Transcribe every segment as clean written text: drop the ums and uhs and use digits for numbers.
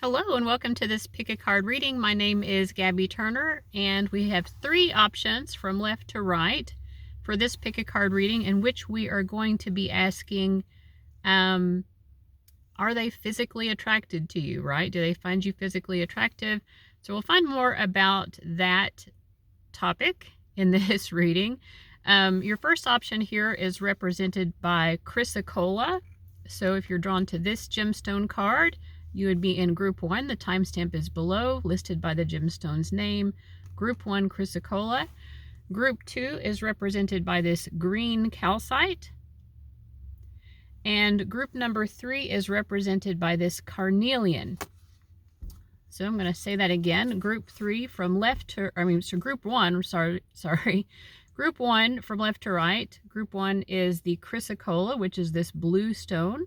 Hello and welcome to this pick a card reading. My name is Gabby Turner and we have 3 options from left to right for this pick a card reading, in which we are going to be asking, are they physically attracted to you, right? Do they find you physically attractive? So we'll find more about that topic in this reading. Your first option here is represented by Chrysocolla. So if you're drawn to this gemstone card, you would be in group 1. The timestamp is below, listed by the gemstone's name. Group 1, Chrysocolla. Group 2 is represented by this Green Calcite. And group number 3 is represented by this Carnelian. So I'm going to say that again. Group 3 from left to, group 1, sorry. Group 1 from left to right. Group 1 is the Chrysocolla, which is this blue stone.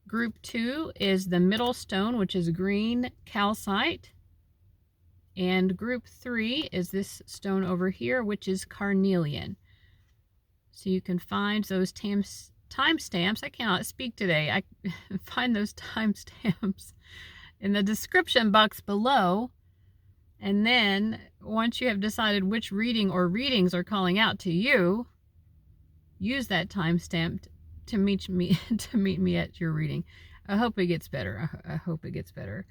Group 2 is the middle stone, which is Green Calcite. And group 3 is this stone over here, which is Carnelian. So you can find those timestamps. I cannot speak today. I find those timestamps in the description box below. And then once you have decided which reading or readings are calling out to you, use that timestamp to meet me at your reading. I hope it gets better. I hope it gets better.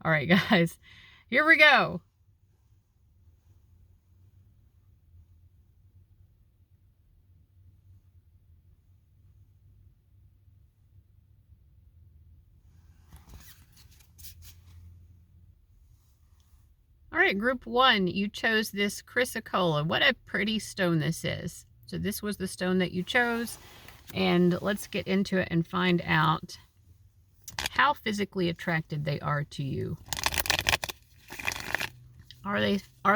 All right, guys, here we go. All right, group 1, you chose this Chrysocolla. What a pretty stone this is. So this was the stone that you chose, and let's get into it and find out how physically attracted they are to you. Are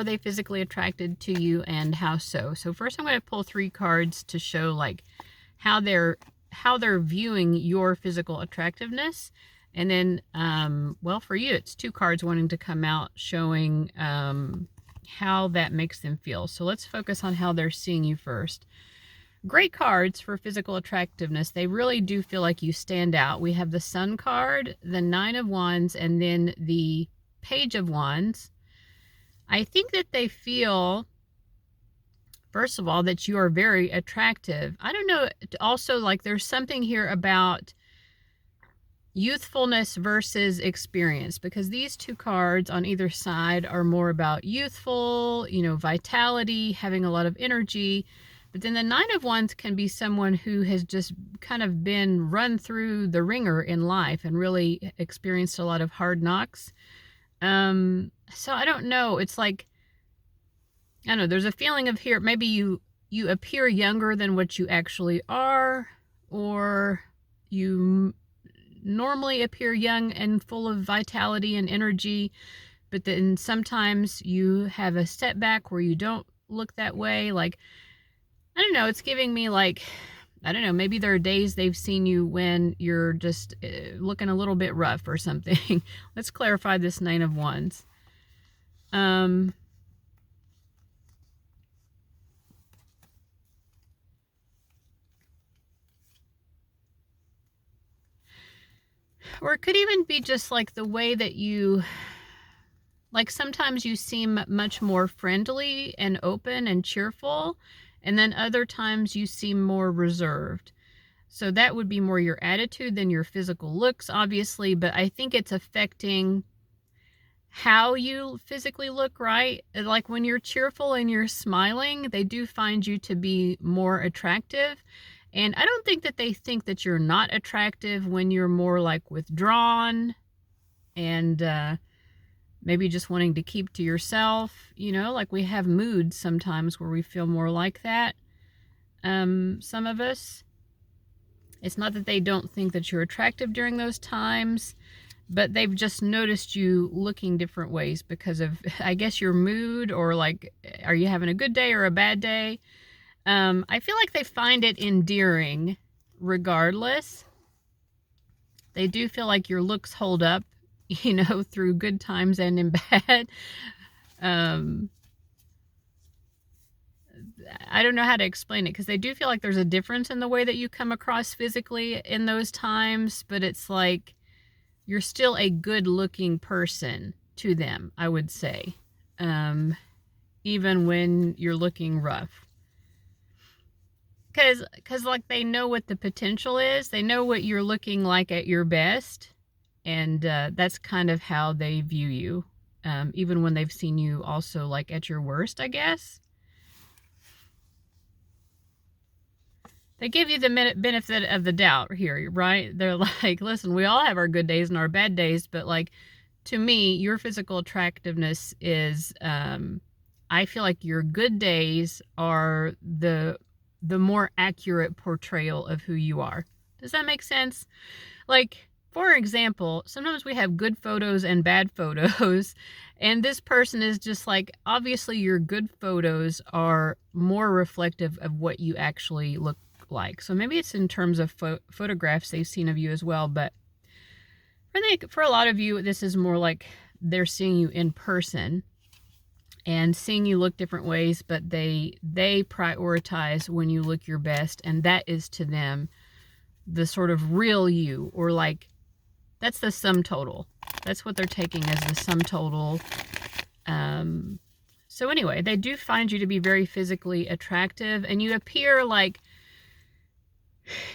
they physically attracted to you, and how so? So first I'm going to pull 3 cards to show like how they're viewing your physical attractiveness. And then, well, for you, it's 2 cards wanting to come out showing how that makes them feel. So let's focus on how they're seeing you first. Great cards for physical attractiveness. They really do feel like you stand out. We have the Sun card, the 9 of Wands, and then the Page of Wands. I think that they feel, first of all, that you are very attractive. I don't know, also, like, there's something here about youthfulness versus experience, because these 2 cards on either side are more about youthful, vitality, having a lot of energy. But then the 9 of Wands can be someone who has just kind of been run through the ringer in life and really experienced a lot of hard knocks. So I don't know. It's like, I don't know, there's a feeling of here, maybe you appear younger than what you actually are, or you normally appear young and full of vitality and energy, but then sometimes you have a setback where you don't look that way. Like, I don't know, it's giving me like, I don't know, maybe there are days they've seen you when you're just looking a little bit rough or something. Let's clarify this 9 of Wands. Or it could even be just like the way that you, like, sometimes you seem much more friendly and open and cheerful, and then other times you seem more reserved. So that would be more your attitude than your physical looks, obviously, but I think it's affecting how you physically look, right? Like when you're cheerful and you're smiling, they do find you to be more attractive. And I don't think that they think that you're not attractive when you're more like withdrawn and maybe just wanting to keep to yourself. Like we have moods sometimes where we feel more like that. Some of us. It's not that they don't think that you're attractive during those times, but they've just noticed you looking different ways because of, I guess, your mood, or like, are you having a good day or a bad day? I feel like they find it endearing regardless. They do feel like your looks hold up, through good times and in bad. I don't know how to explain it, because they do feel like there's a difference in the way that you come across physically in those times, but it's like, you're still a good looking person to them, I would say. Even when you're looking rough. Because like they know what the potential is. They know what you're looking like at your best. And that's kind of how they view you. Even when they've seen you also like at your worst, I guess. They give you the benefit of the doubt here, right? They're like, listen, we all have our good days and our bad days, but like, to me, your physical attractiveness is, I feel like your good days are the more accurate portrayal of who you are. Does that make sense? Like, for example, sometimes we have good photos and bad photos, and this person is just like, obviously your good photos are more reflective of what you actually look like. So maybe it's in terms of photographs they've seen of you as well, but for a lot of you, this is more like they're seeing you in person and seeing you look different ways, but they prioritize when you look your best, and that is to them the sort of real you, or like that's the sum total. That's what they're taking as the sum total. So anyway, they do find you to be very physically attractive, and you appear like,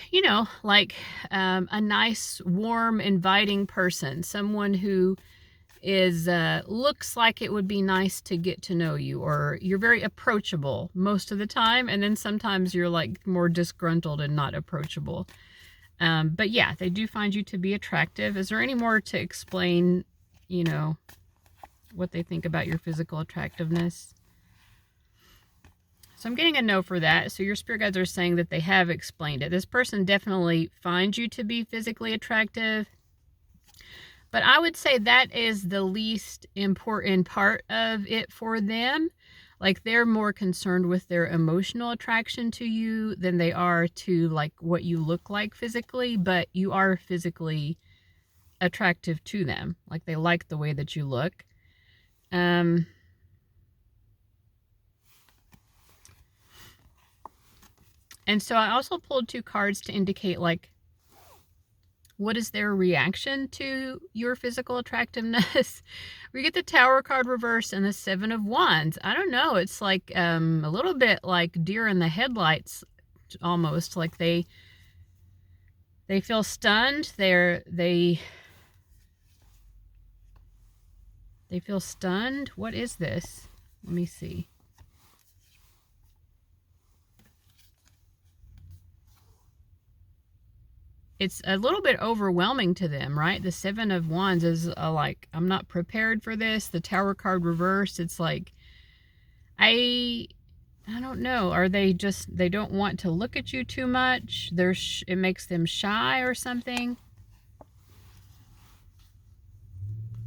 you know, like a nice, warm, inviting person, someone who is looks like it would be nice to get to know you, or you're very approachable most of the time, and then sometimes you're like more disgruntled and not approachable. But yeah, they do find you to be attractive. Is there any more to explain, you know, what they think about your physical attractiveness? So I'm getting a no for that. So your spirit guides are saying that they have explained it. This person definitely finds you to be physically attractive. But I would say that is the least important part of it for them. Like, they're more concerned with their emotional attraction to you than they are to like what you look like physically, but you are physically attractive to them. Like, they like the way that you look. And so I also pulled 2 cards to indicate like, what is their reaction to your physical attractiveness? We get the Tower card reversed and the 7 of Wands. I don't know. It's like a little bit like deer in the headlights, almost. Like they feel stunned. They feel stunned. What is this? Let me see. It's a little bit overwhelming to them, right? The 7 of Wands is like, I'm not prepared for this. The Tower card reversed, it's like, I don't know. Are they just, they don't want to look at you too much? It makes them shy or something.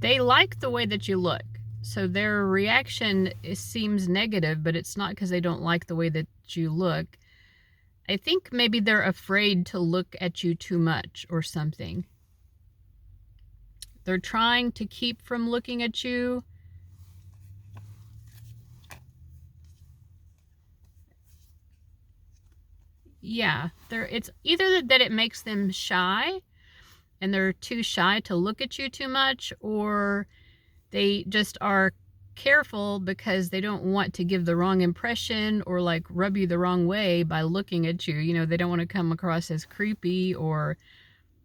They like the way that you look. So their reaction seems negative, but it's not because they don't like the way that you look. I think maybe they're afraid to look at you too much or something. They're trying to keep from looking at you. Yeah, it's either that it makes them shy and they're too shy to look at you too much, or they just are careful because they don't want to give the wrong impression or like rub you the wrong way by looking at you. You know, they don't want to come across as creepy or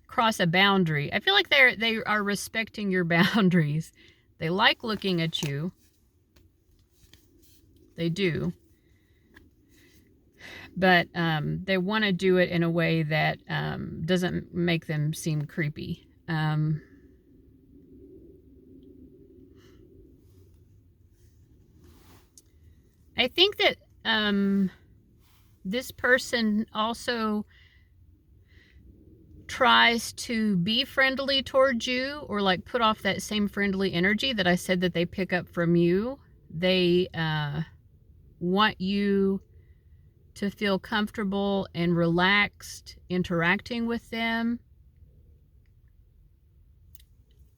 cross a boundary. I feel like they are respecting your boundaries. They like looking at you. They do. But they want to do it in a way that doesn't make them seem creepy. I think that this person also tries to be friendly towards you, or like put off that same friendly energy that I said that they pick up from you. They want you to feel comfortable and relaxed interacting with them.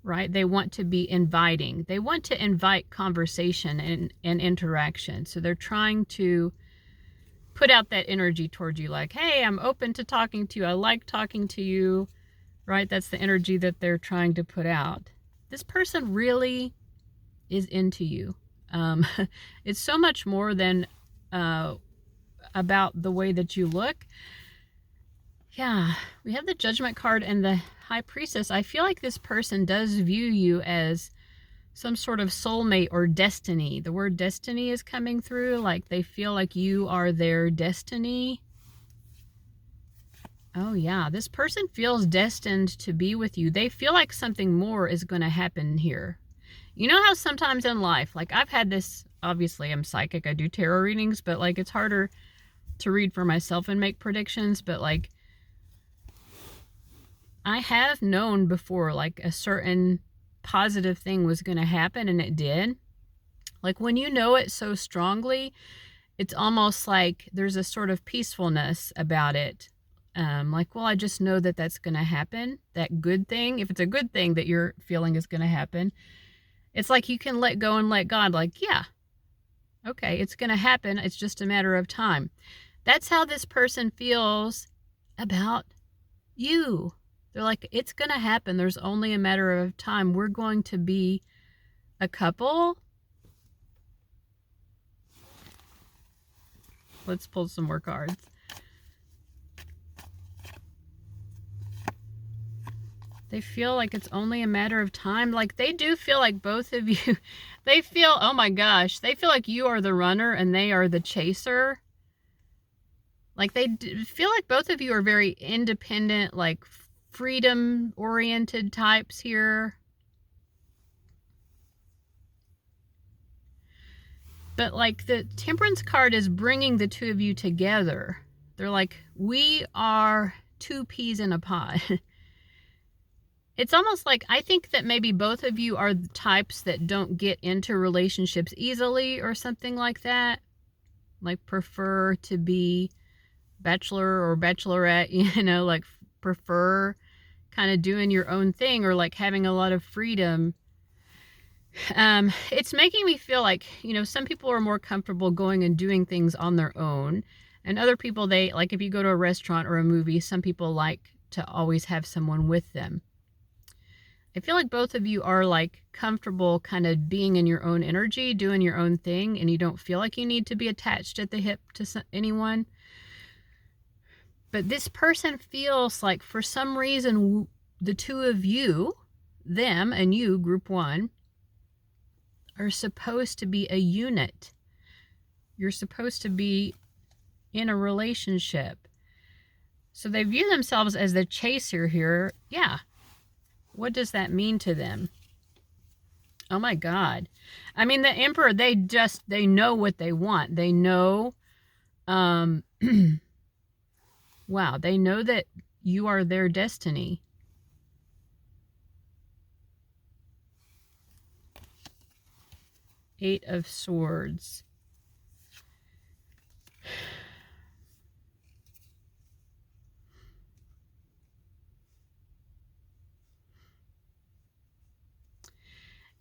Right? They want to be inviting. They want to invite conversation and interaction. So they're trying to put out that energy towards you, like, hey, I'm open to talking to you. I like talking to you. right? That's the energy that they're trying to put out. This person really is into you. It's so much more than about the way that you look. Yeah, we have the Judgment card and the High Priestess. I feel like this person does view you as some sort of soulmate or destiny. The word destiny is coming through, like they feel like you are their destiny. Oh yeah, this person feels destined to be with you. They feel like something more is going to happen here. You know how sometimes in life, like I've had this, obviously I'm psychic, I do tarot readings, but like it's harder to read for myself and make predictions, but like I have known before like a certain positive thing was going to happen, and it did. Like when you know it so strongly, it's almost like there's a sort of peacefulness about it. Like, well, I just know that that's going to happen. That good thing, if it's a good thing that you're feeling is going to happen, it's like you can let go and let God. Like, yeah, okay, it's going to happen. It's just a matter of time. That's how this person feels about you. They're like, it's going to happen. There's only a matter of time. We're going to be a couple. Let's pull some more cards. They feel like it's only a matter of time. Like they do feel like both of you, they feel, oh my gosh, they feel like you are the runner and they are the chaser. Like they feel like both of you are very independent, like freedom-oriented types here. But like the Temperance card is bringing the two of you together. They're like, we are two peas in a pod. It's almost like, I think that maybe both of you are the types that don't get into relationships easily or something like that. Like prefer to be bachelor or bachelorette, you know, like prefer kind of doing your own thing or like having a lot of freedom. It's making me feel like, you know, some people are more comfortable going and doing things on their own. And other people, they like, if you go to a restaurant or a movie, some people like to always have someone with them. I feel like both of you are like comfortable kind of being in your own energy, doing your own thing, and you don't feel like you need to be attached at the hip to anyone. But this person feels like for some reason the two of you, them and you, group one, are supposed to be a unit. You're supposed to be in a relationship. So they view themselves as the chaser here. Yeah. What does that mean to them? Oh my God. I mean, the Emperor, they know what they want. They know, wow, they know that you are their destiny. Eight of Swords.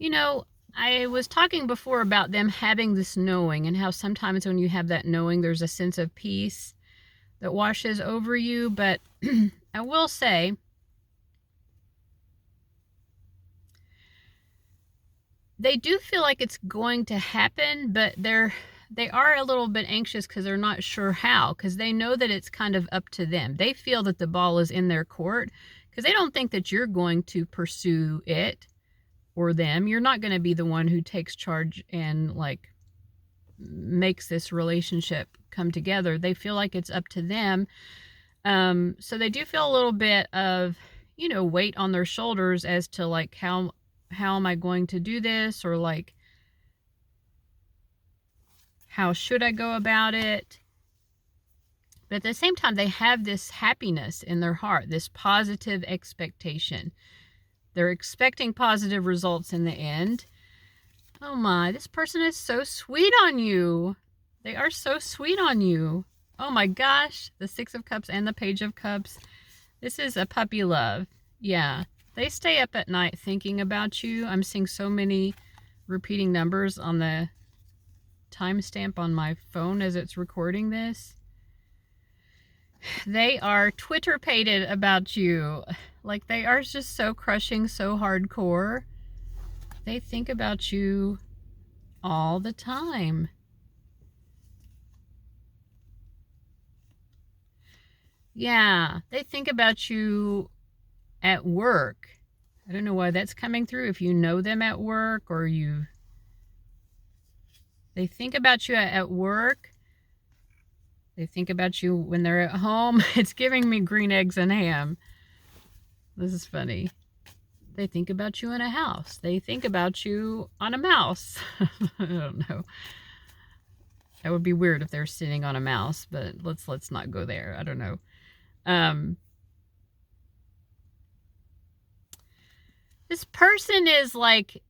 You know, I was talking before about them having this knowing and how sometimes when you have that knowing, there's a sense of peace that washes over you. But I will say, they do feel like it's going to happen, but they are a little bit anxious because they're not sure how, because they know that it's kind of up to them. They feel that the ball is in their court because they don't think that you're going to pursue it or them. You're not going to be the one who takes charge and like makes this relationship come together. They feel like it's up to them. So they do feel a little bit of, you know, weight on their shoulders as to like, how am I going to do this? Or like, how should I go about it? But at the same time, they have this happiness in their heart, this positive expectation. They're expecting positive results in the end. Oh my, this person is so sweet on you. They are so sweet on you. Oh my gosh, the Six of Cups and the Page of Cups. This is a puppy love. Yeah, they stay up at night thinking about you. I'm seeing so many repeating numbers on the timestamp on my phone as it's recording this. They are Twitter-pated about you. Like, they are just so crushing, so hardcore. They think about you all the time. Yeah, they think about you at work. I don't know why that's coming through. If you know them at work or they think about you at work. They think about you when they're at home. It's giving me green eggs and ham. This is funny. They think about you in a house. They think about you on a mouse. I don't know. That would be weird if they're sitting on a mouse, but let's not go there. I don't know. This person is like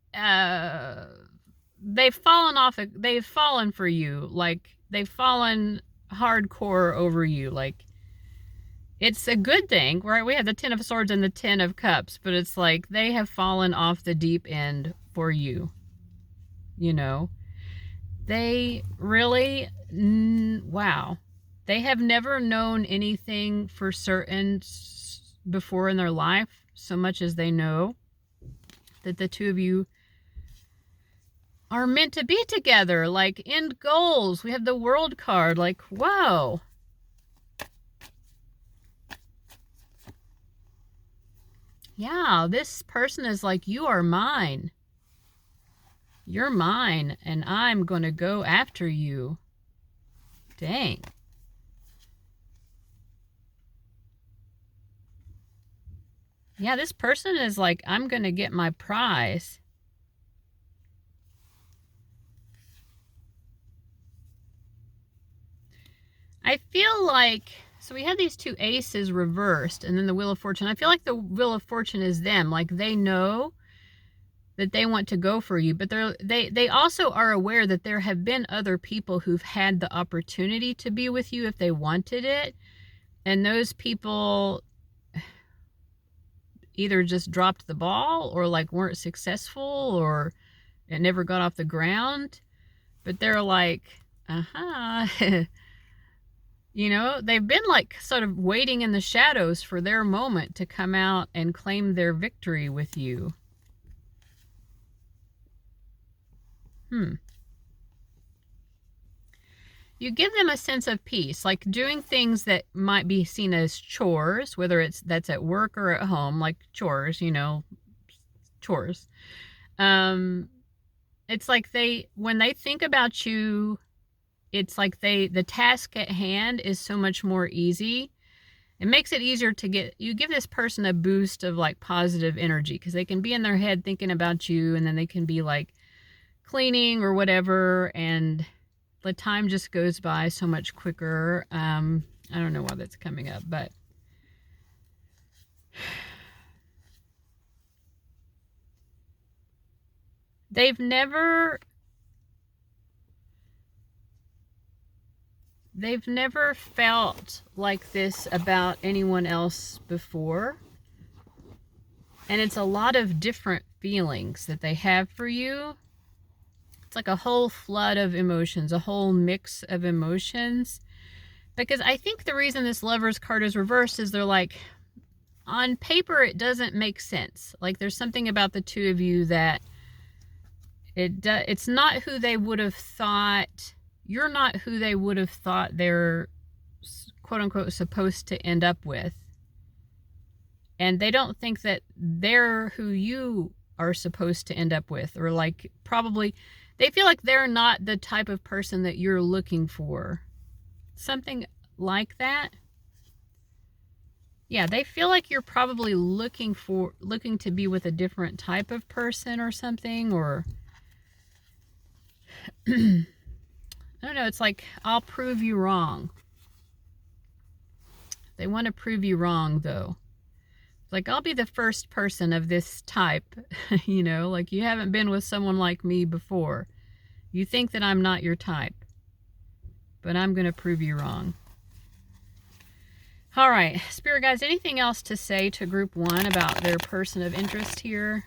they've fallen for you. Like, they've fallen hardcore over you. Like, it's a good thing, right? We have the Ten of Swords and the Ten of Cups, but it's like they have fallen off the deep end for you. You know, they really, wow. They have never known anything for certain before in their life, so much as they know that the two of you are meant to be together, like end goals. We have the World card, like, whoa. Yeah, this person is like, you are mine. You're mine, and I'm going to go after you. Dang. Yeah, this person is like, I'm going to get my prize. I feel like, so we had these two aces reversed, and then the Wheel of Fortune. I feel like the Wheel of Fortune is them. Like, they know that they want to go for you, but they also are aware that there have been other people who've had the opportunity to be with you if they wanted it, and those people either just dropped the ball or like weren't successful or it never got off the ground. But they're like, you know, they've been like sort of waiting in the shadows for their moment to come out and claim their victory with you. You give them a sense of peace, like doing things that might be seen as chores, whether that's at work or at home, like chores, you know, chores. It's like when they think about you, it's like the task at hand is so much more easy. It makes it easier to you give this person a boost of like positive energy, because they can be in their head thinking about you, and then they can be like cleaning or whatever, and the time just goes by so much quicker. I don't know why that's coming up, but they've never felt like this about anyone else before. And it's a lot of different feelings that they have for you. It's like a whole flood of emotions, a whole mix of emotions. Because I think the reason this Lover's card is reversed is they're like, on paper, it doesn't make sense. Like, there's something about the two of you that it's not who they would have thought. You're not who they would have thought they're, quote unquote, supposed to end up with. And they don't think that they're who you are supposed to end up with. Or like, probably, they feel like they're not the type of person that you're looking for. Something like that. Yeah, they feel like you're probably looking to be with a different type of person or something, or I don't know, it's like, I'll prove you wrong. They want to prove you wrong, though. It's like, I'll be the first person of this type, you know, like, you haven't been with someone like me before. You think that I'm not your type, but I'm going to prove you wrong. All right, Spirit guides, anything else to say to group 1 about their person of interest here?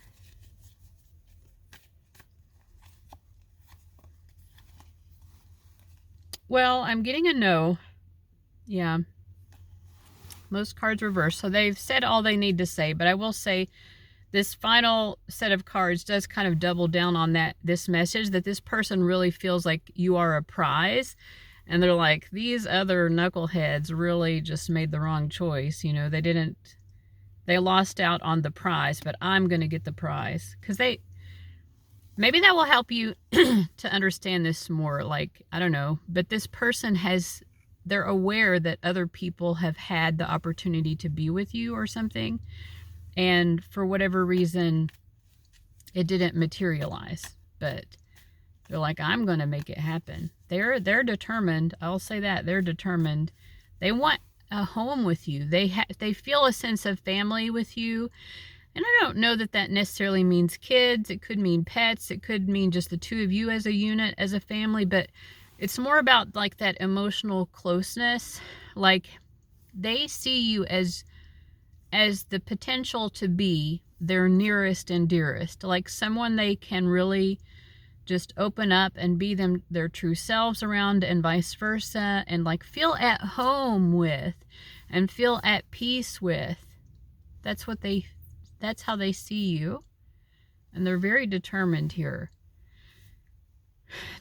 Well, I'm getting a no. Yeah. most cards reversed. So they've said all they need to say, but I will say this final set of cards does kind of double down on this message that this person really feels like you are a prize. And they're like, these other knuckleheads really just made the wrong choice. You know, they lost out on the prize, but I'm going to get the prize. Because maybe that will help you to understand this more. Like, I don't know, but this person they're aware that other people have had the opportunity to be with you or something. And for whatever reason, it didn't materialize. But they're like, I'm going to make it happen. They're determined. I'll say that. They're determined. They want a home with you. They feel a sense of family with you. And I don't know that that necessarily means kids. It could mean pets. It could mean just the two of you as a unit, as a family. But it's more about like that emotional closeness. Like they see you as the potential to be their nearest and dearest. Like someone they can really just open up and be their true selves around, and vice versa, and like feel at home with and feel at peace with. That's how they see you, and they're very determined here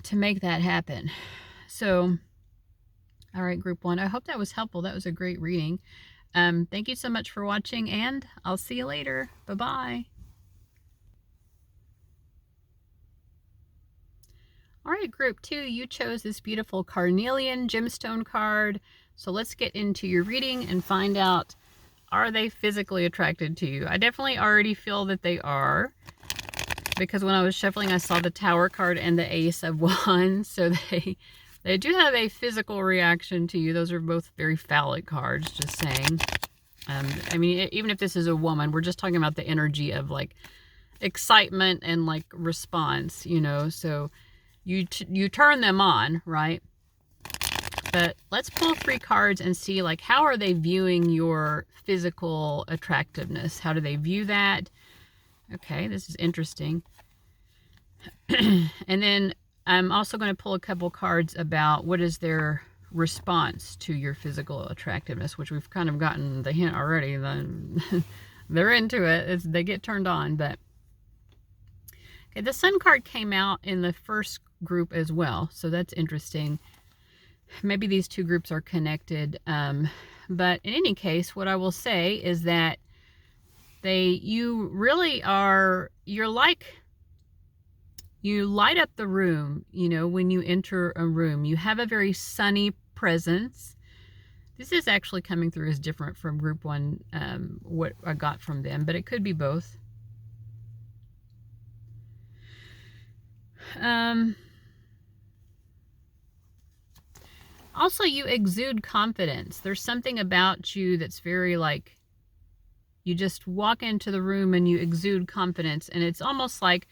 to make that happen. So all right, group 1, I hope that was helpful. That was a great reading. Thank you so much for watching, and I'll see you later. Bye-bye. All right, group 2, you chose this beautiful Carnelian gemstone card. So let's get into your reading and find out, are they physically attracted to you? I definitely already feel that they are, because when I was shuffling, I saw the Tower card and the Ace of Wands. So they do have a physical reaction to you. Those are both very phallic cards, just saying. I mean, even if this is a woman, we're just talking about the energy of like excitement and like response, you know. So you turn them on, right? But let's pull 3 cards and see, like, how are they viewing your physical attractiveness? How do they view that? Okay, this is interesting. And then I'm also going to pull a couple cards about what is their response to your physical attractiveness, which we've kind of gotten the hint already. They're into it. They get turned on. But okay, the Sun card came out in the first group as well, so that's interesting. Maybe these two groups are connected. But in any case, what I will say is that you really are, you light up the room, you know, when you enter a room. You have a very sunny presence. This is actually coming through as different from group 1, what I got from them, but it could be both. Also, you exude confidence. There's something about you that's very like, you just walk into the room and you exude confidence, and it's almost like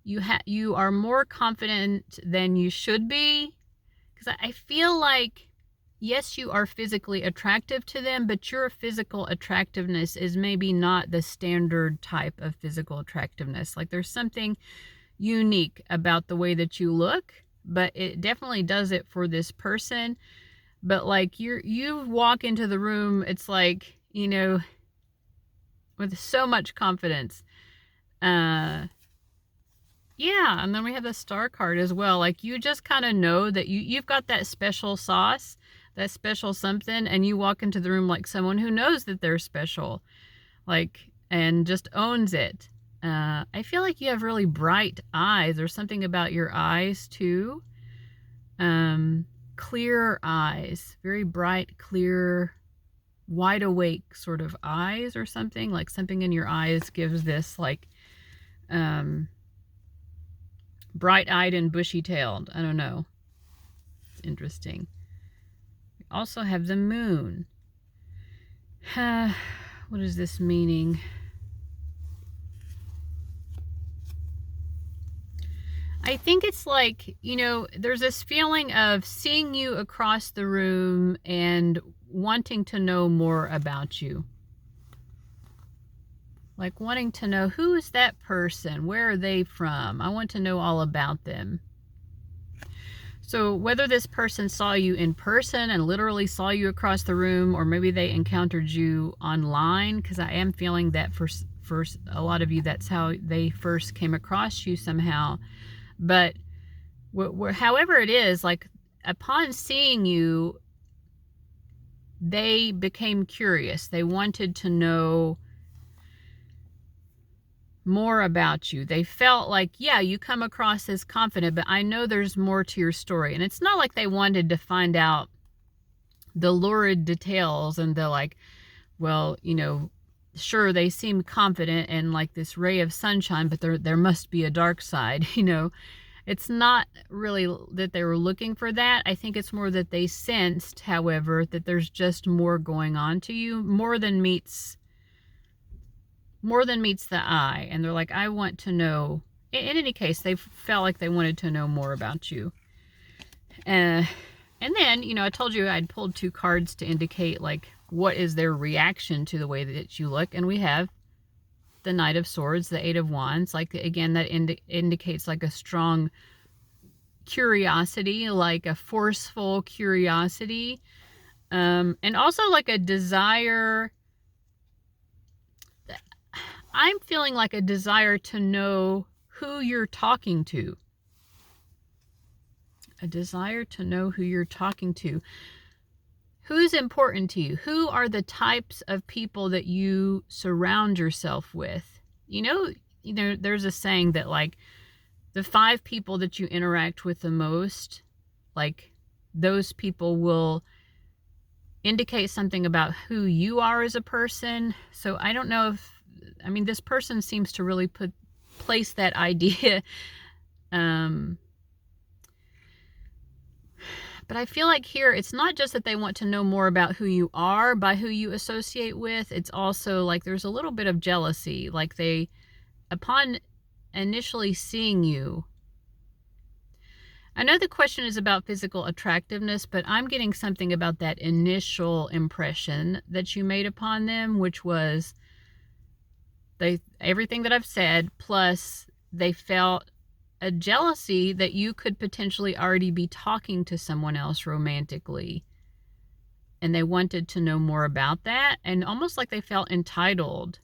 you are more confident than you should be. Because I feel like, yes, you are physically attractive to them, but your physical attractiveness is maybe not the standard type of physical attractiveness. Like there's something unique about the way that you look, but it definitely does it for this person. But like you walk into the room, it's like, you know, with so much confidence. Yeah, and then we have the Star card as well. Like you just kind of know that you've got that special sauce, that special something, and you walk into the room like someone who knows that they're special, like, and just owns it. I feel like you have really bright eyes. There's something about your eyes too. Clear eyes, very bright, clear, wide awake sort of eyes or something. Like something in your eyes gives this like, bright-eyed and bushy-tailed. I don't know. It's interesting. We also have the Moon. What is this meaning? I think it's like, you know, there's this feeling of seeing you across the room and wanting to know more about you. Like wanting to know, who is that person? Where are they from? I want to know all about them. So whether this person saw you in person and literally saw you across the room, or maybe they encountered you online, because I am feeling that for a lot of you, that's how they first came across you somehow. But however it is, like upon seeing you, they became curious. They wanted to know more about you. They felt like, yeah, you come across as confident, but I know there's more to your story. And it's not like they wanted to find out the lurid details and the like, well, you know, sure, they seem confident and like this ray of sunshine, but there must be a dark side, you know. It's not really that they were looking for that. I think it's more that they sensed, however, that there's just more going on to you, more than meets the eye. And they're like, I want to know. In any case, they felt like they wanted to know more about you. And then, you know, I told you I'd pulled 2 cards to indicate like what is their reaction to the way that you look. And we have the Knight of Swords, the 8 of Wands. Like, again, that indicates like a strong curiosity, like a forceful curiosity. And also like a desire. I'm feeling like a desire to know who you're talking to. A desire to know who you're talking to. Who's important to you? Who are the types of people that you surround yourself with? You know, there's a saying that like the 5 people that you interact with the most, like those people will indicate something about who you are as a person. So I don't know if, I mean, this person seems to really place that idea. But I feel like here, it's not just that they want to know more about who you are by who you associate with. It's also like there's a little bit of jealousy. Like they, upon initially seeing you, I know the question is about physical attractiveness, but I'm getting something about that initial impression that you made upon them, which was everything that I've said, plus they felt a jealousy that you could potentially already be talking to someone else romantically. And they wanted to know more about that, and almost like they felt entitled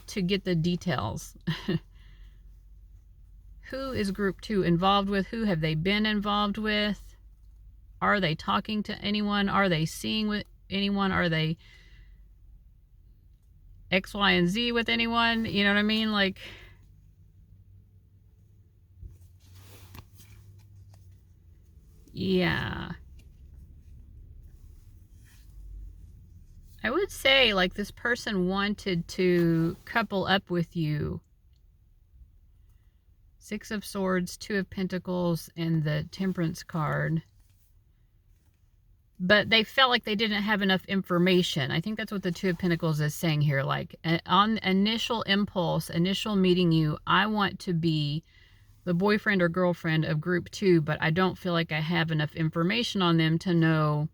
to get the details. Who is group 2 involved with? Who have they been involved with? Are they talking to anyone? Are they seeing with anyone? Are they X, Y, and Z with anyone? You know what I mean? Like, yeah. I would say like this person wanted to couple up with you. 6 of Swords, 2 of Pentacles, and the Temperance card. But they felt like they didn't have enough information. I think that's what the 2 of Pentacles is saying here. Like, on initial impulse, initial meeting you, I want to be the boyfriend or girlfriend of group 2, but I don't feel like I have enough information on them to know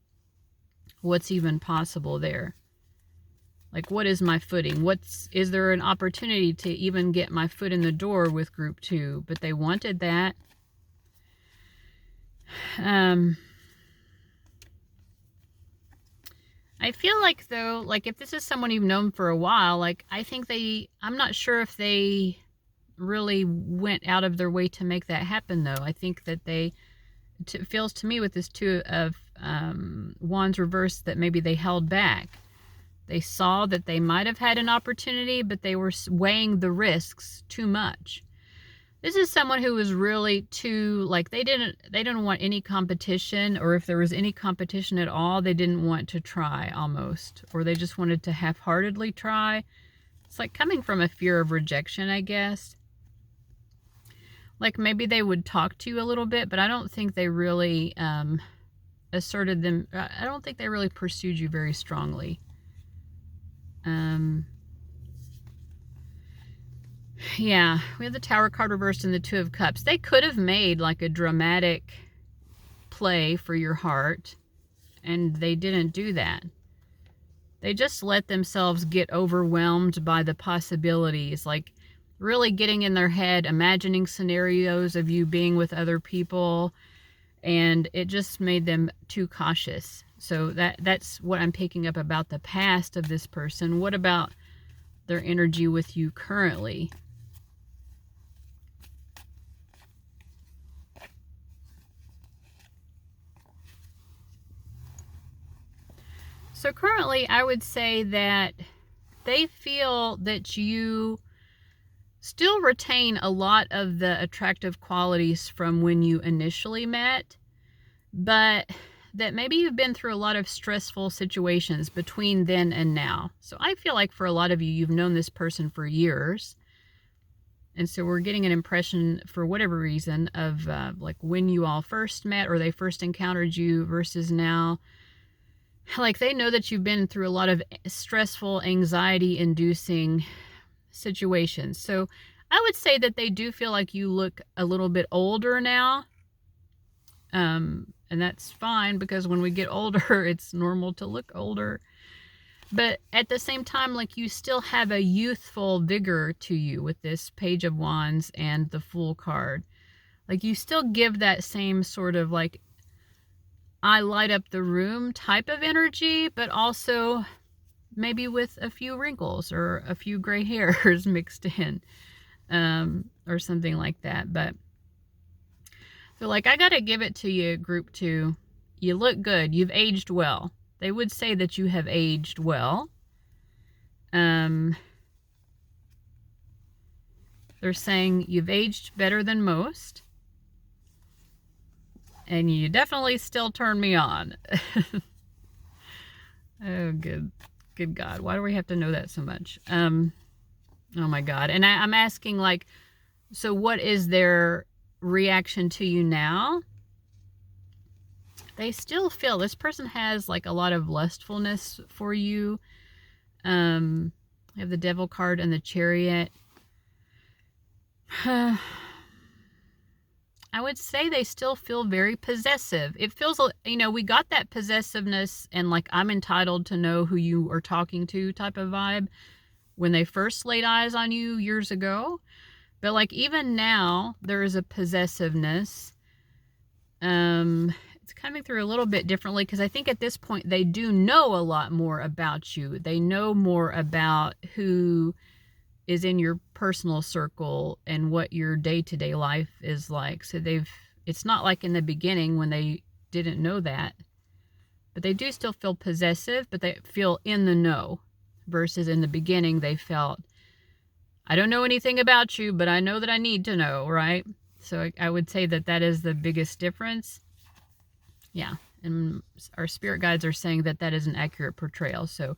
what's even possible there. Like, what is my footing? Is there an opportunity to even get my foot in the door with group 2? But they wanted that. I feel like, though, like if this is someone you've known for a while, like I think I'm not sure if they really went out of their way to make that happen, though. I think that it feels to me with this 2 of Wands reversed that maybe they held back. They saw that they might have had an opportunity, but they were weighing the risks too much. This is someone who was really too, like, they didn't want any competition, or if there was any competition at all, they didn't want to try almost, or they just wanted to half-heartedly try. It's like coming from a fear of rejection, I guess. Like maybe they would talk to you a little bit, but I don't think they really asserted them. I don't think they really pursued you very strongly. Yeah, we have the Tower card reversed and the 2 of Cups. They could have made like a dramatic play for your heart, and they didn't do that. They just let themselves get overwhelmed by the possibilities. Like really getting in their head, imagining scenarios of you being with other people, and it just made them too cautious. So that's what I'm picking up about the past of this person. What about their energy with you currently? So currently, I would say that they feel that you still retain a lot of the attractive qualities from when you initially met, but that maybe you've been through a lot of stressful situations between then and now. So I feel like for a lot of you, you've known this person for years. And so we're getting an impression, for whatever reason, of like when you all first met or they first encountered you versus now. Like they know that you've been through a lot of stressful, anxiety-inducing situations. So I would say that they do feel like you look a little bit older now. And that's fine, because when we get older, it's normal to look older. But at the same time, like you still have a youthful vigor to you with this Page of Wands and the Fool card. Like you still give that same sort of like, I light up the room type of energy, but also maybe with a few wrinkles or a few gray hairs mixed in, or something like that. But so like, I gotta give it to you, group 2. You look good. You've aged well. They would say that you have aged well. They're saying you've aged better than most. And you definitely still turn me on. Oh, good God. Why do we have to know that so much? Oh my God. And I'm asking, like, so what is their reaction to you now? They still feel this person has like a lot of lustfulness for you. You have the Devil card and the Chariot. I would say they still feel very possessive. It feels, you know, we got that possessiveness and like, I'm entitled to know who you are talking to type of vibe when they first laid eyes on you years ago. But like, even now, there is a possessiveness. It's coming through a little bit differently, because I think at this point they do know a lot more about you. They know more about who is in your personal circle and what your day-to-day life is like. So it's not like in the beginning when they didn't know that, but they do still feel possessive, but they feel in the know, versus in the beginning they felt, I don't know anything about you, but I know that I need to know, right? So I would say that that is the biggest difference. Yeah, and our spirit guides are saying that that is an accurate portrayal. So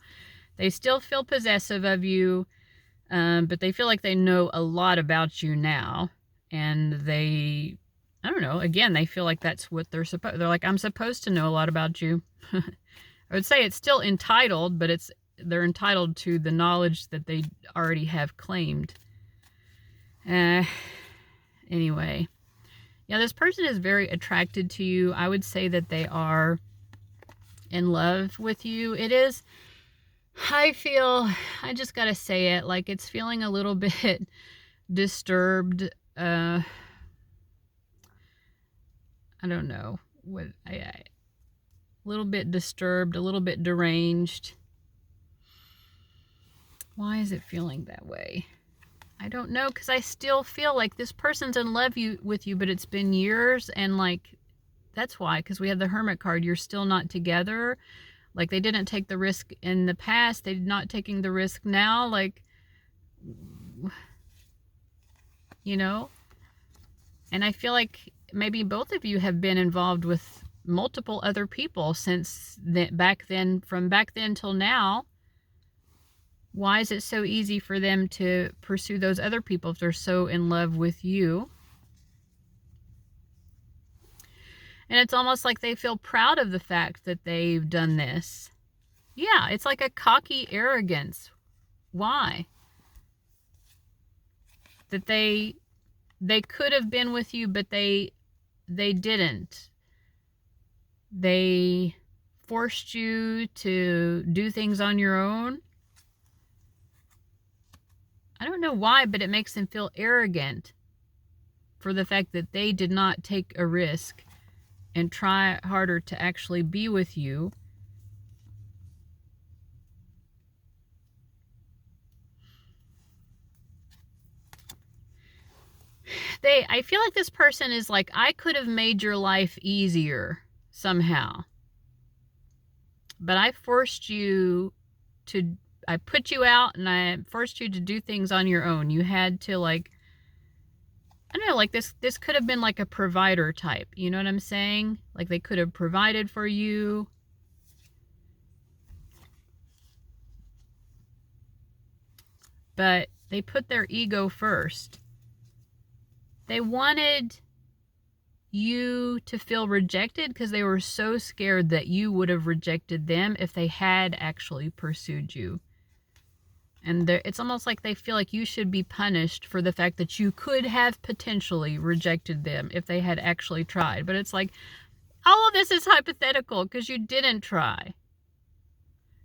they still feel possessive of you, but they feel like they know a lot about you now. And they, I don't know, again, they feel like that's what they're like, I'm supposed to know a lot about you. I would say it's still entitled, but they're entitled to the knowledge that they already have claimed. Anyway. Yeah, this person is very attracted to you. I would say that they are in love with you. It is, I just gotta say it, like it's feeling a little bit disturbed. I don't know what, a little bit disturbed, a little bit deranged. Why is it feeling that way? I don't know, because I still feel like this person's in love with you, but it's been years, and like, that's why, because we have the Hermit card. You're still not together. Like, they didn't take the risk in the past. They're not taking the risk now. Like, you know? And I feel like maybe both of you have been involved with multiple other people since back then, from back then till now. Why is it so easy for them to pursue those other people if they're so in love with you? And it's almost like they feel proud of the fact that they've done this. Yeah, it's like a cocky arrogance. Why? That they could have been with you, but they didn't. They forced you to do things on your own. I don't know why, but it makes them feel arrogant for the fact that they did not take a risk and try harder to actually be with you. I feel like this person is like, I could have made your life easier somehow, but I put you out and I forced you to do things on your own. You had to, like, I don't know, like this could have been like a provider type. You know what I'm saying? Like they could have provided for you. But they put their ego first. They wanted you to feel rejected because they were so scared that you would have rejected them if they had actually pursued you. And it's almost like they feel like you should be punished for the fact that you could have potentially rejected them if they had actually tried. But it's like, all of this is hypothetical because you didn't try.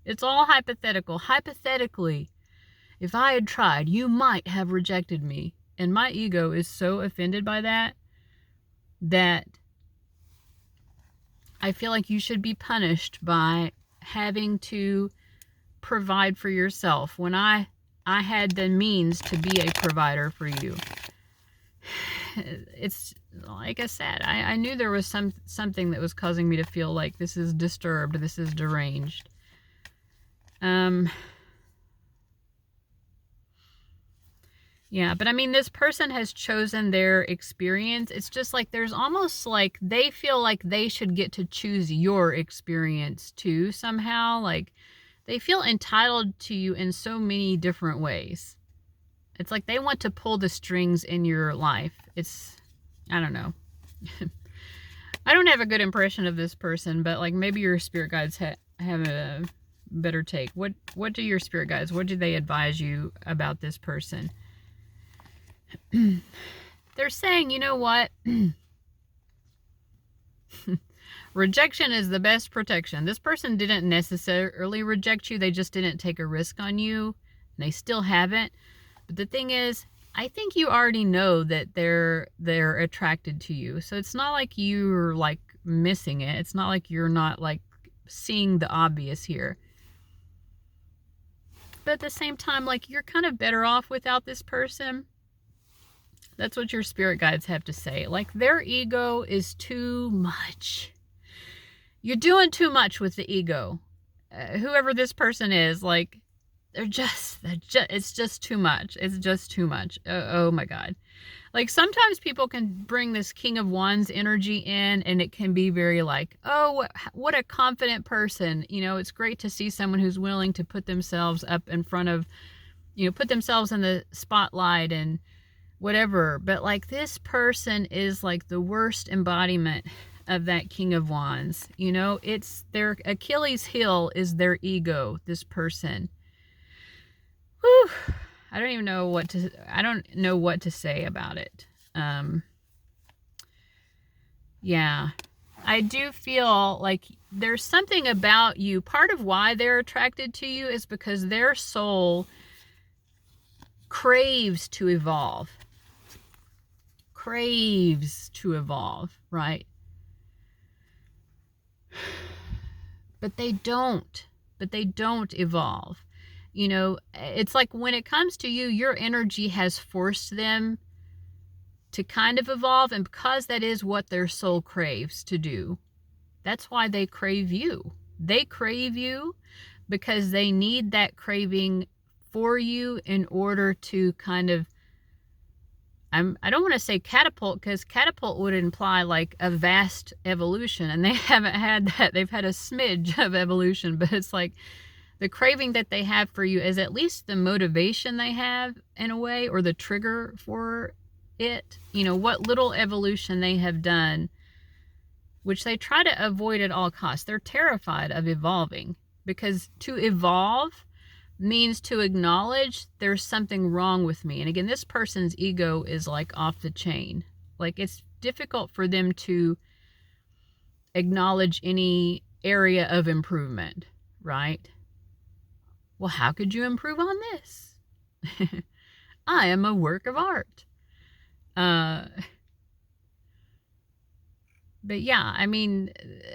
It's all hypothetical. Hypothetically, if I had tried, you might have rejected me. And my ego is so offended by that I feel like you should be punished by having to provide for yourself when I had the means to be a provider for you. It's like I said, I knew there was something that was causing me to feel like this is disturbed, this is deranged. Yeah, but I mean, this person has chosen their experience. It's just like there's almost like they feel like they should get to choose your experience too somehow. Like they feel entitled to you in so many different ways. It's like they want to pull the strings in your life. I don't know. I don't have a good impression of this person, but like maybe your spirit guides have a better take. What do your spirit guides, what do they advise you about this person? They're saying, you know what? Rejection is the best protection. This person didn't necessarily reject you. They just didn't take a risk on you. And they still haven't. But the thing is, I think you already know that they're attracted to you. So it's not like you're like missing it. It's not like you're not like seeing the obvious here. But at the same time, like you're kind of better off without this person. That's what your spirit guides have to say. Like their ego is too much. You're doing too much with the ego. Whoever this person is, like, it's just too much. It's just too much. Oh my God. Like sometimes people can bring this King of Wands energy in and it can be very like, oh, what a confident person. You know, it's great to see someone who's willing to put themselves up in front of, put themselves in the spotlight and whatever. But like this person is like the worst embodiment of that King of Wands. It's their Achilles heel is their ego, this person. Whew. I don't know what to say about it. Yeah. I do feel like there's something about you. Part of why they're attracted to you is because their soul craves to evolve. Right? But they don't evolve. It's like when it comes to you, your energy has forced them to kind of evolve, and because that is what their soul craves to do, that's why they crave you. They crave you because they need that craving for you in order to kind of, I don't want to say catapult, because catapult would imply like a vast evolution, and they haven't had that. They've had a smidge of evolution, but it's like the craving that they have for you is at least the motivation they have in a way, or the trigger for it. What little evolution they have done, which they try to avoid at all costs. They're terrified of evolving, because to evolve means to acknowledge there's something wrong with me. And again, this person's ego is like off the chain. Like it's difficult for them to acknowledge any area of improvement, right? Well, how could you improve on this? I am a work of art. But yeah, I mean,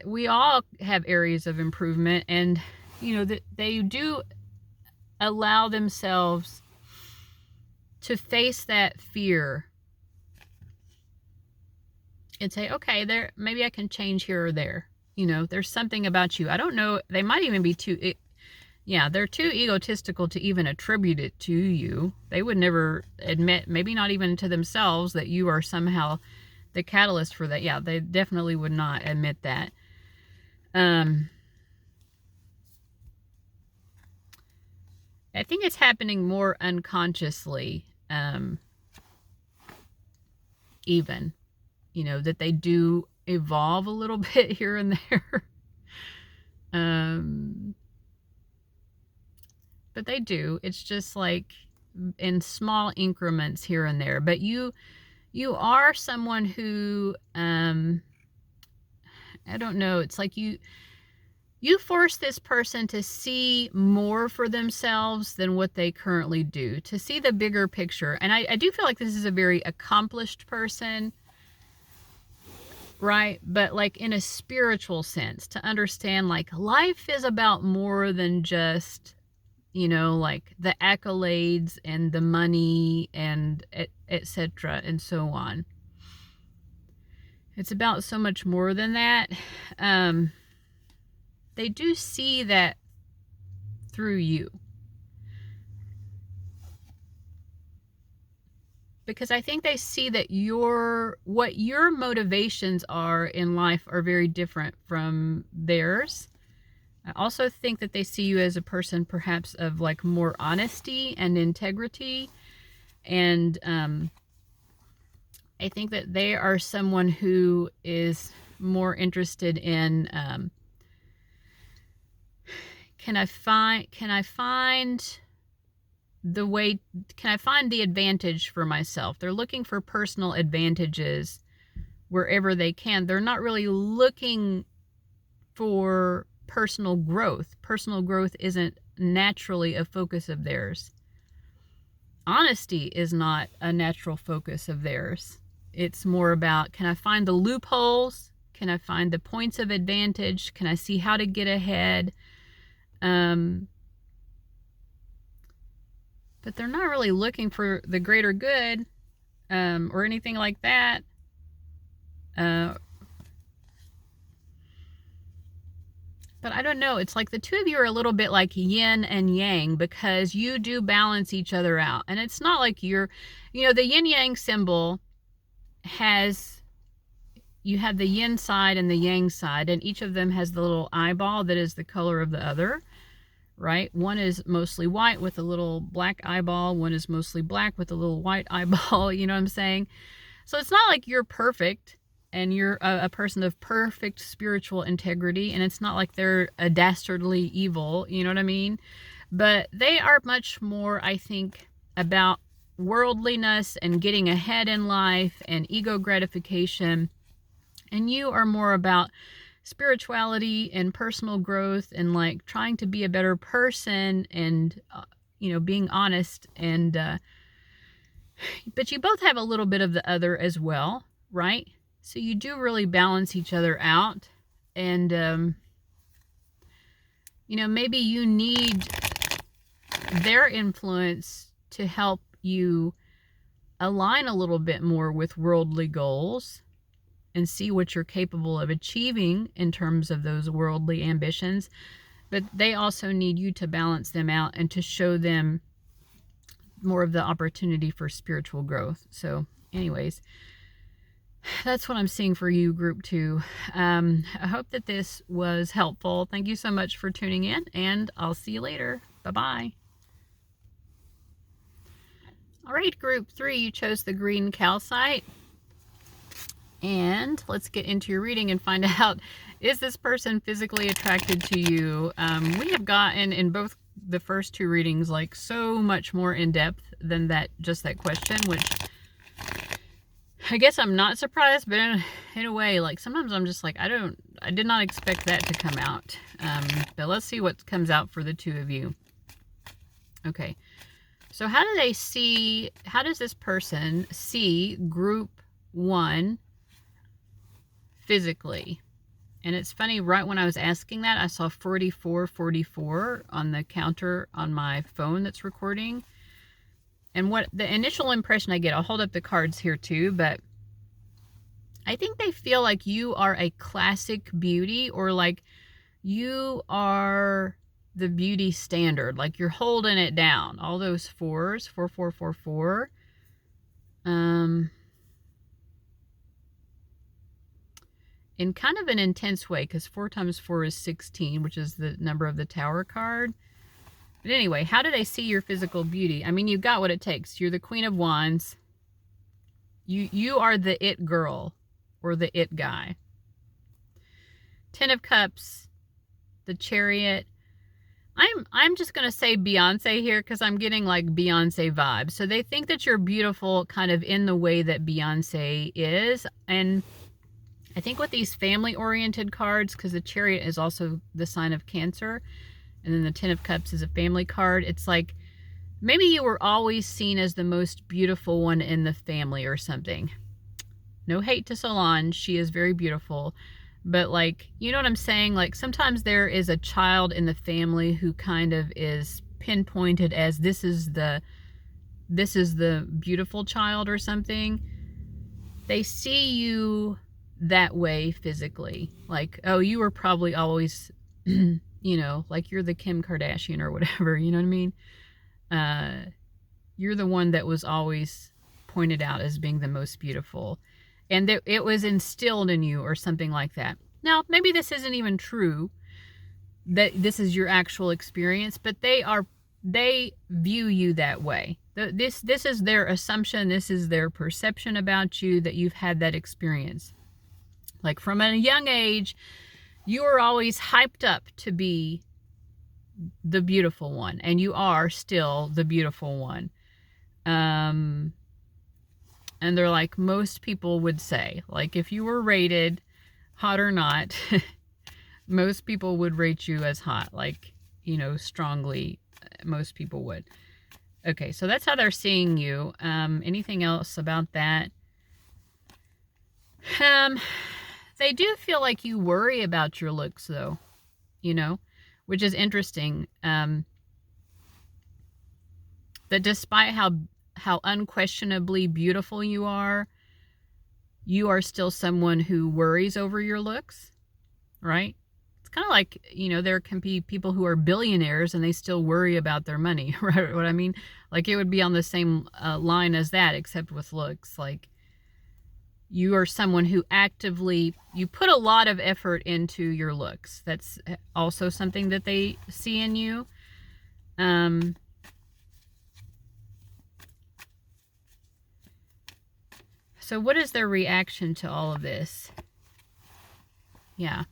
we all have areas of improvement, and you know that they do allow themselves to face that fear and say, okay, there, maybe I can change here or there. You know, there's something about you. I don't know. They might even be they're too egotistical to even attribute it to you. They would never admit, maybe not even to themselves, that you are somehow the catalyst for that. Yeah, they definitely would not admit that. I think it's happening more unconsciously, even, you know, that they do evolve a little bit here and there. But they do. It's just like in small increments here and there. But you are someone who, I don't know, it's like you force this person to see more for themselves than what they currently do, to see the bigger picture. And I do feel like this is a very accomplished person, right? But like in a spiritual sense, to understand like life is about more than just, you know, like the accolades and the money and etc. and so on. It's about so much more than that. They do see that through you. Because I think they see that what your motivations are in life are very different from theirs. I also think that they see you as a person perhaps of like more honesty and integrity. And I think that they are someone who is more interested in, can I find the advantage for myself? They're looking for personal advantages wherever they can. They're not really looking for personal growth. Personal growth isn't naturally a focus of theirs. Honesty is not a natural focus of theirs. It's more about, can I find the loopholes? Can I find the points of advantage? Can I see how to get ahead? But they're not really looking for the greater good, or anything like that. But I don't know. It's like the two of you are a little bit like yin and yang, because you do balance each other out. And it's not like you're, you know, the yin yang symbol you have the yin side and the yang side, and each of them has the little eyeball that is the color of the other, right? One is mostly white with a little black eyeball. One is mostly black with a little white eyeball. You know what I'm saying? So it's not like you're perfect and you're a person of perfect spiritual integrity, and it's not like they're a dastardly evil, you know what I mean? But they are much more, I think, about worldliness and getting ahead in life and ego gratification. And you are more about spirituality and personal growth and like trying to be a better person and, you know, being honest. And, but you both have a little bit of the other as well, right? So you do really balance each other out. And, you know, maybe you need their influence to help you align a little bit more with worldly goals and see what you're capable of achieving in terms of those worldly ambitions. But they also need you to balance them out and to show them more of the opportunity for spiritual growth. So anyways, that's what I'm seeing for you, group 2. I hope that this was helpful. Thank you so much for tuning in, and I'll see you later. Bye-bye. All right, group 3, you chose the Green Calcite. And let's get into your reading and find out, is this person physically attracted to you? We have gotten in both the first 2 readings like so much more in depth than that, just that question, which I guess I'm not surprised, but in a way, like sometimes I'm just like, I did not expect that to come out. But let's see what comes out for the 2 of you. Okay. So how does this person see group 1 physically? And it's funny, right when I was asking that, I saw 4444 on the counter on my phone that's recording. And what the initial impression I get, I'll hold up the cards here too, but I think they feel like you are a classic beauty, or like you are the beauty standard, like you're holding it down. All those 4s, 4444. In kind of an intense way, because 4 times 4 is 16, which is the number of the Tower card. But anyway, how do they see your physical beauty? I mean, you've got what it takes. You're the Queen of Wands. You are the it girl, or the it guy. 10 of Cups, the Chariot. I'm just going to say Beyonce here, because I'm getting like Beyonce vibes. So they think that you're beautiful kind of in the way that Beyonce is. And I think with these family-oriented cards, because the Chariot is also the sign of Cancer, and then the 10 of Cups is a family card, it's like maybe you were always seen as the most beautiful one in the family or something. No hate to Solange, she is very beautiful. But like, you know what I'm saying? Like sometimes there is a child in the family who kind of is pinpointed as this is the beautiful child or something. They see you that way physically. Like, oh, you were probably always, you know, like you're the Kim Kardashian or whatever, you know what I mean? You're the one that was always pointed out as being the most beautiful. And it was instilled in you or something like that. Now, maybe this isn't even true, that this is your actual experience, but they view you that way. This is their assumption, this is their perception about you, that you've had that experience. Like from a young age, you were always hyped up to be the beautiful one, and you are still the beautiful one. And they're like, most people would say, like if you were rated hot or not, most people would rate you as hot, like, you know, strongly, most people would. Okay, so that's how they're seeing you. Anything else about that? They do feel like you worry about your looks though, you know, which is interesting. That despite how unquestionably beautiful you are still someone who worries over your looks, right? It's kind of like, you know, there can be people who are billionaires and they still worry about their money, right? What I mean? Like it would be on the same line as that, except with looks. Like you are someone who actively, you put a lot of effort into your looks. That's also something that they see in you. So what is their reaction to all of this? Yeah.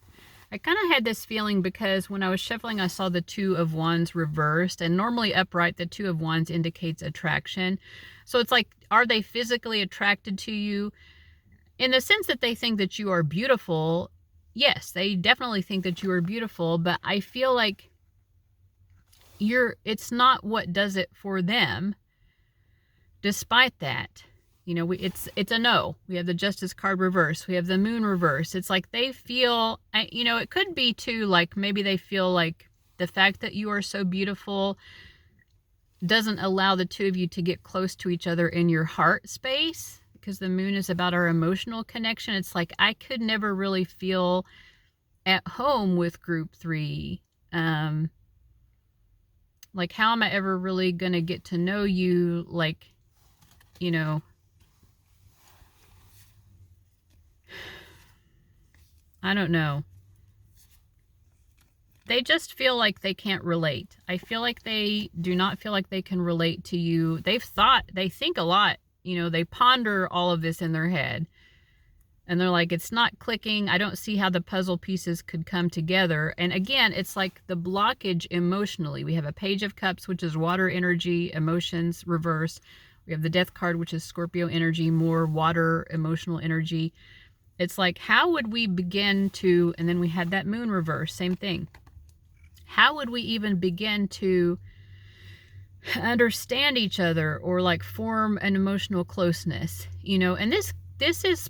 I kind of had this feeling because when I was shuffling, I saw the 2 of Wands reversed, and normally upright, the 2 of Wands indicates attraction. So it's like, are they physically attracted to you? In the sense that they think that you are beautiful, yes, they definitely think that you are beautiful, but I feel like it's not what does it for them. Despite that, you know, it's a no. We have the Justice card reverse. We have the Moon reverse. It's like they feel, you know, it could be too, like maybe they feel like the fact that you are so beautiful doesn't allow the 2 of you to get close to each other in your heart space, because the Moon is about our emotional connection. It's like I could never really feel at home with group 3. Like how am I ever really going to get to know you? Like, you know, I don't know. They just feel like they can't relate. I feel like they do not feel like they can relate to you. They think a lot, you know, they ponder all of this in their head. And they're like, it's not clicking. I don't see how the puzzle pieces could come together. And again, it's like the blockage emotionally. We have a Page of Cups, which is water energy, emotions, reverse. We have the Death card, which is Scorpio energy, more water, emotional energy. It's like, how would we begin to, and then we had that Moon reverse, same thing. How would we even begin to understand each other or like form an emotional closeness, you know. And this is,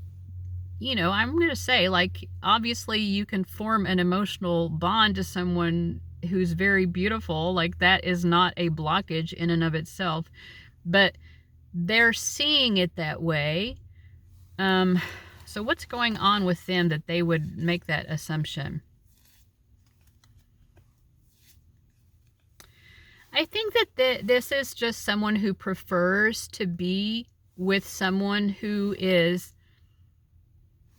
you know, I'm going to say, like, obviously you can form an emotional bond to someone who's very beautiful. Like, that is not a blockage in and of itself, but they're seeing it that way. So what's going on with them that they would make that assumption? I think that this is just someone who prefers to be with someone who is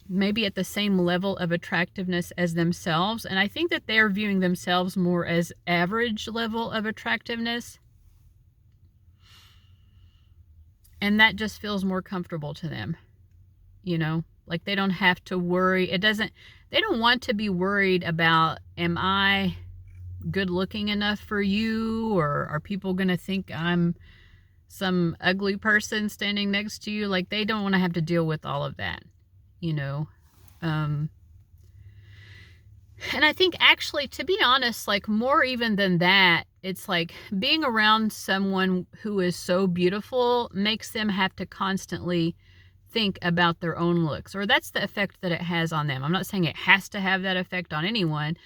maybe at the same level of attractiveness as themselves. And I think that they're viewing themselves more as average level of attractiveness. And that just feels more comfortable to them, you know, like they don't have to worry. They don't want to be worried about, am I good looking enough for you? Or are people going to think I'm some ugly person standing next to you? Like, they don't want to have to deal with all of that, you know. And I think, actually, to be honest, like, more even than that, it's like being around someone who is so beautiful makes them have to constantly think about their own looks, or that's the effect that it has on them. I'm not saying it has to have that effect on anyone,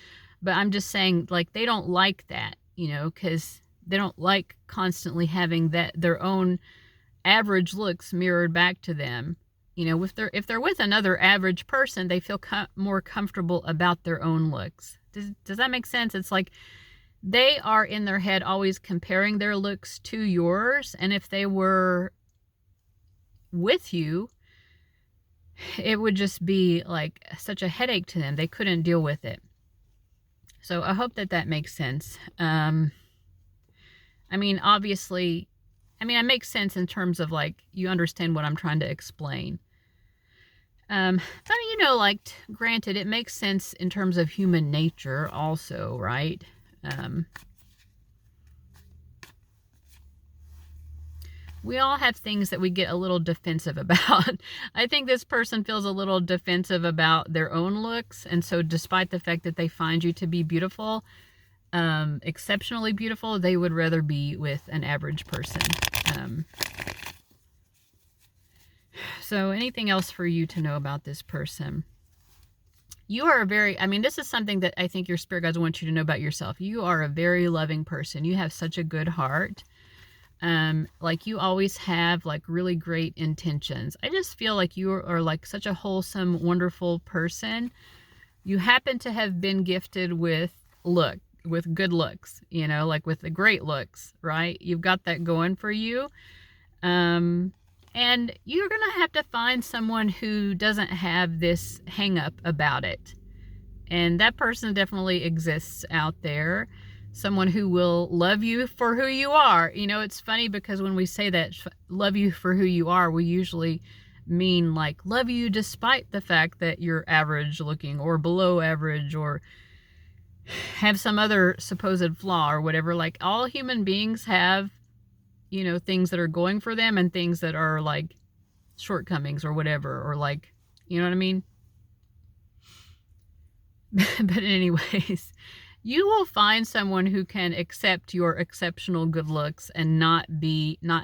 but I'm just saying, like, they don't like that, you know, because they don't like constantly having their own average looks mirrored back to them. You know, if they're with another average person, they feel more comfortable about their own looks. Does that make sense? It's like they are in their head always comparing their looks to yours, and if they were with you, it would just be like such a headache to them. They couldn't deal with it. So I hope that makes sense. I mean, obviously, it makes sense in terms of, like, you understand what I'm trying to explain. But, you know, like, granted, it makes sense in terms of human nature also, right? We all have things that we get a little defensive about. I think this person feels a little defensive about their own looks. And so despite the fact that they find you to be beautiful, exceptionally beautiful, they would rather be with an average person. So anything else for you to know about this person? You are this is something that I think your spirit guides want you to know about yourself. You are a very loving person. You have such a good heart. Like, you always have, like, really great intentions. I just feel like you are like such a wholesome, wonderful person. You happen to have been gifted with good looks, you know, like with the great looks, right? You've got that going for you. And you're going to have to find someone who doesn't have this hang up about it. And that person definitely exists out there. Someone who will love you for who you are. You know, it's funny because when we say that, love you for who you are, we usually mean, like, love you despite the fact that you're average looking or below average or have some other supposed flaw or whatever. Like, all human beings have, you know, things that are going for them and things that are, like, shortcomings or whatever, or, like, you know what I mean? But anyways, you will find someone who can accept your exceptional good looks and not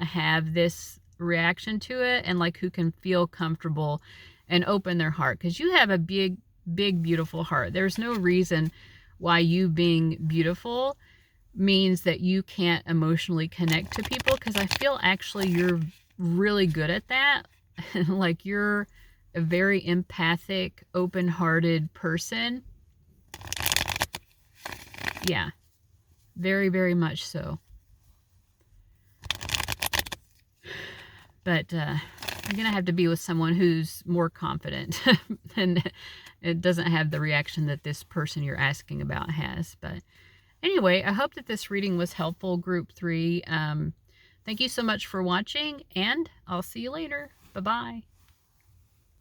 have this reaction to it, and, like, who can feel comfortable and open their heart, because you have a big, beautiful heart. There's no reason why you being beautiful means that you can't emotionally connect to people, because I feel actually you're really good at that. Like, you're a very empathic, open-hearted person. Yeah, very, very much so. But you're going to have to be with someone who's more confident and it doesn't have the reaction that this person you're asking about has. But anyway, I hope that this reading was helpful, Group 3. Thank you so much for watching, and I'll see you later. Bye-bye.